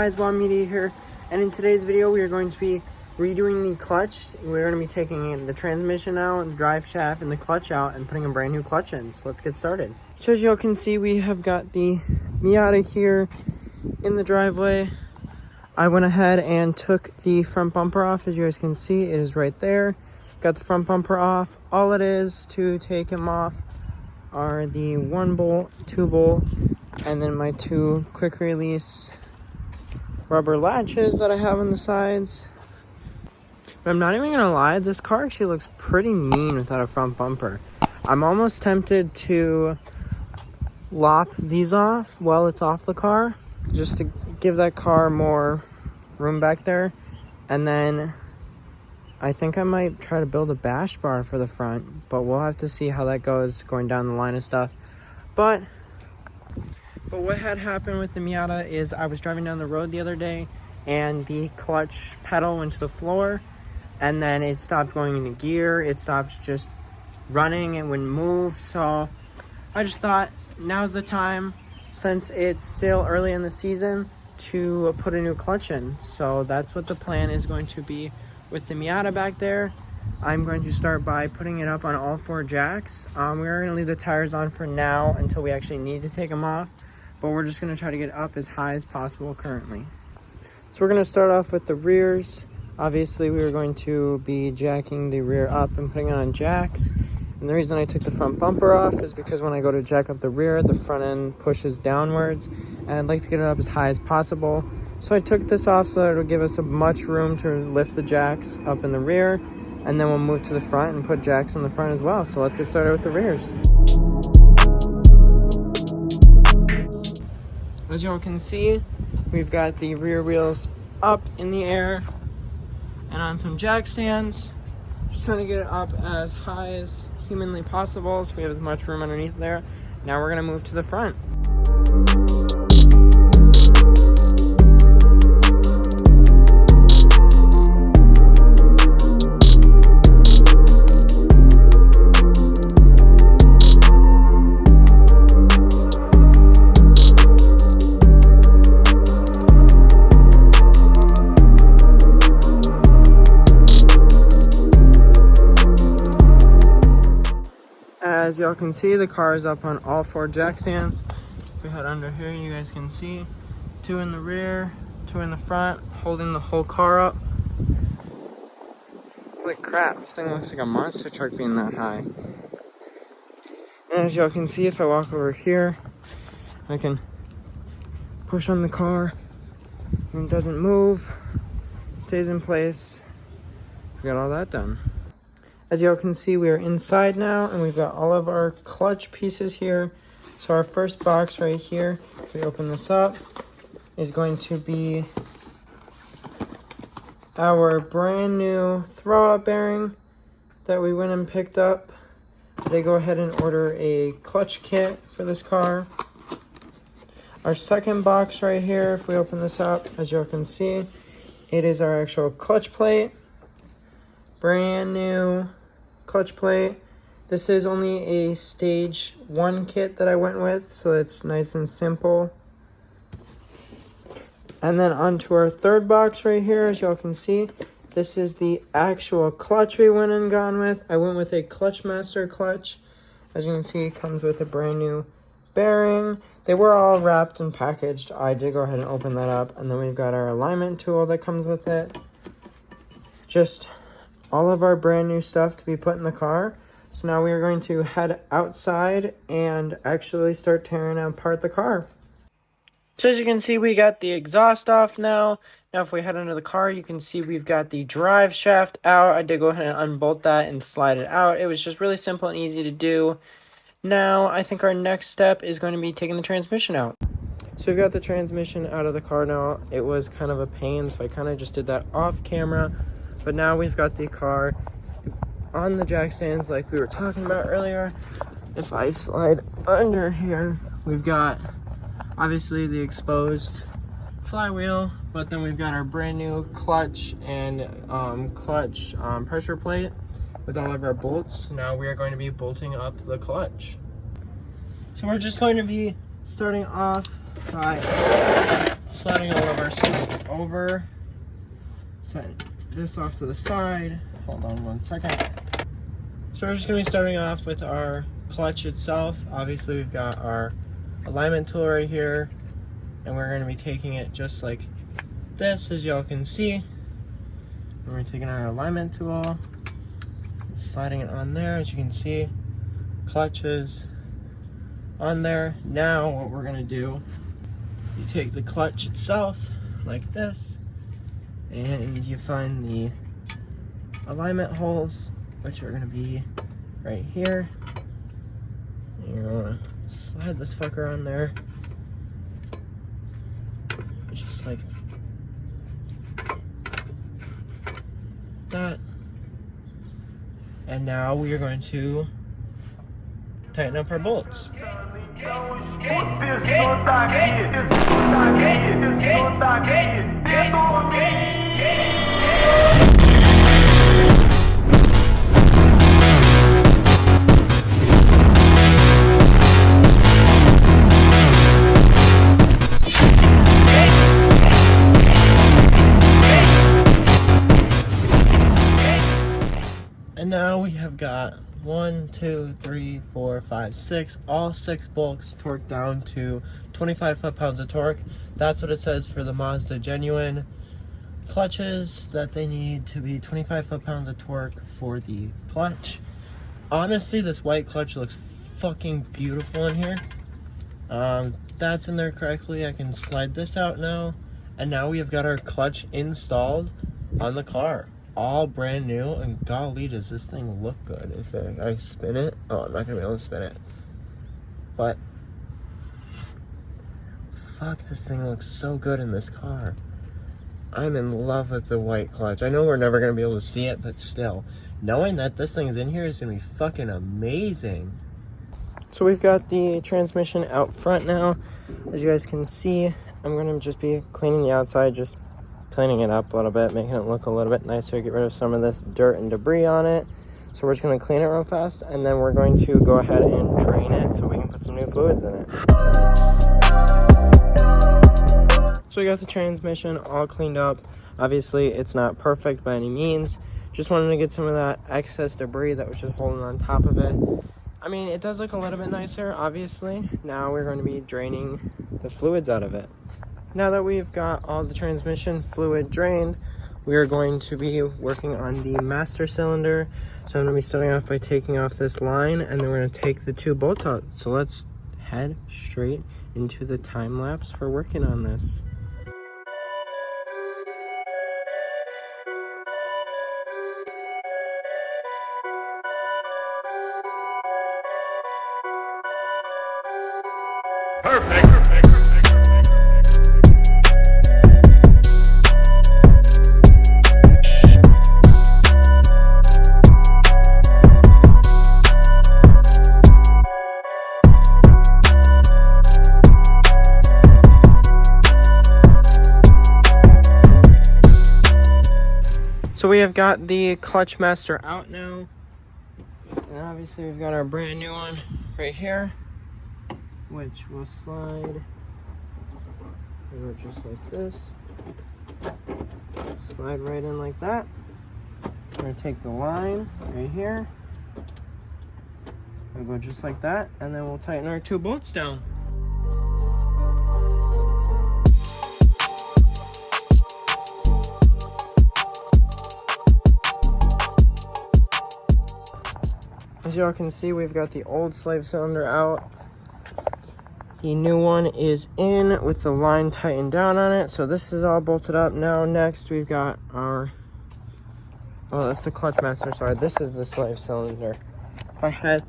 Mazda Miata here, and in today's video we are going to be redoing the clutch. We're going to be taking the transmission out, the drive shaft, and the clutch out and putting a brand new clutch in. So let's get started. So as you can see, we have got the Miata here in the driveway. I went ahead and took the front bumper off. As you guys can see, it is right there. Got the front bumper off. All it is to take him off are the 1 bolt, 2 bolt, and then my 2 quick release rubber latches that I have on the sides. But I'm not even gonna lie, this car actually looks pretty mean without a front bumper. I'm almost tempted to lop these off while it's off the car, just to give that car more room back there. And then I think I might try to build a bash bar for the front, but we'll have to see how that goes going down the line of stuff. But what had happened with the Miata is I was driving down the road the other day and the clutch pedal went to the floor, and then it stopped going into gear. It stopped just running, it wouldn't move. So I just thought now's the time, since it's still early in the season, to put a new clutch in. So that's what the plan is going to be with the Miata back there. I'm going to start by putting it up on all 4 jacks. We are going to leave the tires on for now until we actually need to take them off, but we're just going to try to get up as high as possible currently. So we're going to start off with the rears. Obviously we are going to be jacking the rear up and putting it on jacks. And the reason I took the front bumper off is because when I go to jack up the rear, the front end pushes downwards, and I'd like to get it up as high as possible. So I took this off so that it would give us much room to lift the jacks up in the rear, and then we'll move to the front and put jacks on the front as well. So let's get started with the rears. As you all can see, we've got the rear wheels up in the air and on some jack stands. Just trying to get it up as high as humanly possible so we have as much room underneath there. Now we're going to move to the front. As y'all can see, the car is up on all 4 jack stands. If we head under here, you guys can see 2 in the rear, 2 in the front, holding the whole car up. Holy crap, this thing looks like a monster truck being that high. And as y'all can see, if I walk over here, I can push on the car and it doesn't move, stays in place. We got all that done. As y'all can see, we are inside now, and we've got all of our clutch pieces here. So our first box right here, if we open this up, is going to be our brand new throwout bearing that we went and picked up. They go ahead and order a clutch kit for this car. Our second box right here, if we open this up, as y'all can see, it is our actual clutch plate. Brand new clutch plate. This is only a stage 1 kit that I went with, so it's nice and simple. And then onto our third box right here, as y'all can see, this is the actual clutch we went and gone with. I went with a Clutch Master clutch. As you can see, it comes with a brand new bearing. They were all wrapped and packaged. I did go ahead and open that up, and then we've got our alignment tool that comes with it. Just all of our brand new stuff to be put in the car. So now we are going to head outside and actually start tearing apart the car. So as you can see, we got the exhaust off now. Now if we head under the car, you can see we've got the drive shaft out. I did go ahead and unbolt that and slide it out. It was just really simple and easy to do. Now I think our next step is going to be taking the transmission out. So we've got the transmission out of the car now. It was kind of a pain, so I kind of just did that off camera. But now we've got the car on the jack stands like we were talking about earlier. If I slide under here, we've got obviously the exposed flywheel, but then we've got our brand new clutch and pressure plate with all of our bolts. Now we are going to be bolting up the clutch. So we're just going to be starting off by sliding all of our stuff over. Set this off to the side. Hold on 1 second. So we're just going to be starting off with our clutch itself. Obviously we've got our alignment tool right here, and we're going to be taking it just like this, as y'all can see. We're taking our alignment tool, sliding it on there. As you can see, clutches on there. Now what we're going to do, you take the clutch itself like this, and you find the alignment holes, which are going to be right here. And you're going to slide this fucker on there, just like that. And now we are going to tighten up our bolts. And now we have got 1, 2, 3, 4, 5, 6, all 6 bolts torqued down to 25 foot-pounds of torque. That's what it says for the Mazda genuine clutches, that they need to be 25 foot-pounds of torque for the clutch. Honestly, this white clutch looks fucking beautiful in here. That's in there correctly. I can slide this out now, and now we have got our clutch installed on the car. All brand new, and golly, does this thing look good. If I spin it, oh, I'm not gonna be able to spin it, but fuck, this thing looks so good in this car. I'm in love with the white clutch. I know we're never gonna be able to see it, but still, knowing that this thing's in here is gonna be fucking amazing. So we've got the transmission out front now. As you guys can see, I'm gonna just be cleaning the outside, just cleaning it up a little bit, making it look a little bit nicer, get rid of some of this dirt and debris on it. So we're just going to clean it real fast, and then we're going to go ahead and drain it so we can put some new fluids in it. So we got the transmission all cleaned up. Obviously it's not perfect by any means, just wanted to get some of that excess debris that was just holding on top of it. I mean, it does look a little bit nicer, obviously. Now we're going to be draining the fluids out of it. Now that we've got all the transmission fluid drained, we are going to be working on the master cylinder. So I'm going to be starting off by taking off this line, and then we're going to take the 2 bolts out. So let's head straight into the time lapse for working on this. Perfect. So we have got the clutch master out now, and obviously we've got our brand new one right here, which will slide over just like this, slide right in like that. We're going to take the line right here, we'll go just like that, and then we'll tighten our 2 bolts down. As y'all can see, we've got the old slave cylinder out. The new one is in with the line tightened down on it. So this is all bolted up. Now next we've got our, oh, that's the clutch master, sorry. This is the slave cylinder. If I head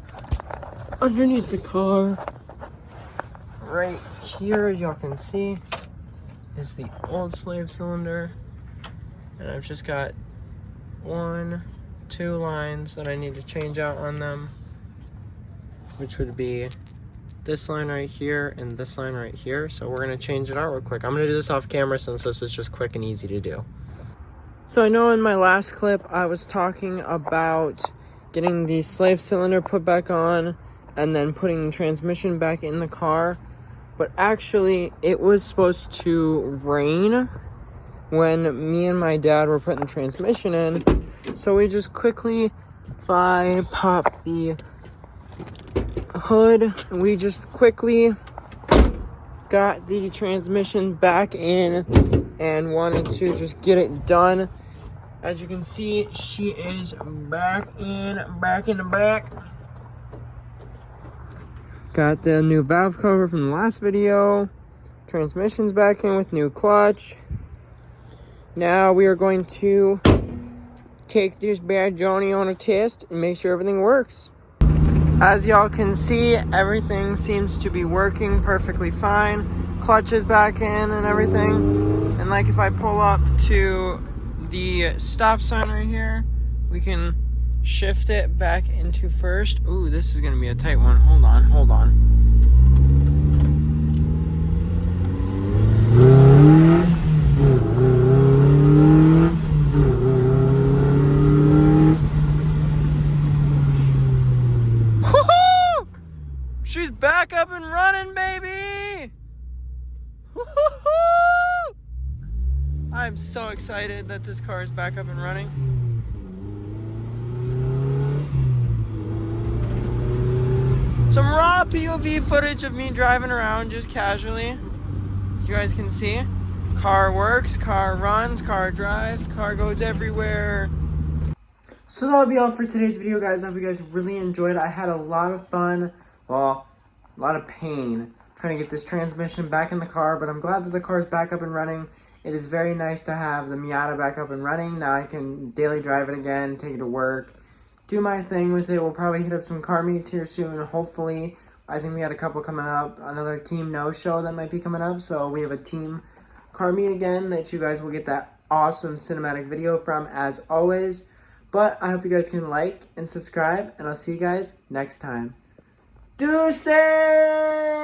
underneath the car, right here, y'all can see, is the old slave cylinder. And I've just got 1, 2 lines that I need to change out on them, which would be this line right here and this line right here. So we're going to change it out real quick. I'm going to do this off camera since this is just quick and easy to do. So I know in my last clip I was talking about getting the slave cylinder put back on and then putting the transmission back in the car. but actually it was supposed to rain when me and my dad were putting the transmission in. So we just quickly, if I pop the hood, we just quickly got the transmission back in and wanted to just get it done. As you can see, she is back in the back. Got the new valve cover from the last video. Transmission's back in with new clutch. Now we are going to take this bad Johnny on a test and make sure everything works. As y'all can see, everything seems to be working perfectly fine. Clutch is back in and everything. And like if I pull up to the stop sign right here, we can shift it back into first. Ooh, this is gonna be a tight one. Hold on. She's back up and running, baby! Woo-hoo-hoo! I'm so excited that this car is back up and running. Some raw POV footage of me driving around just casually. You guys can see. Car works, car runs, car drives, car goes everywhere. So that'll be all for today's video, guys. I hope you guys really enjoyed it. I had a lot of fun. Well, a lot of pain trying to get this transmission back in the car, but I'm glad that the car is back up and running. It is very nice to have the Miata back up and running. Now I can daily drive it again, take it to work, do my thing with it. We'll probably hit up some car meets here soon, hopefully. I think we had a couple coming up. Another team no-show that might be coming up, so we have a team car meet again that you guys will get that awesome cinematic video from, as always. But I hope you guys can like and subscribe, and I'll see you guys next time. Deuces!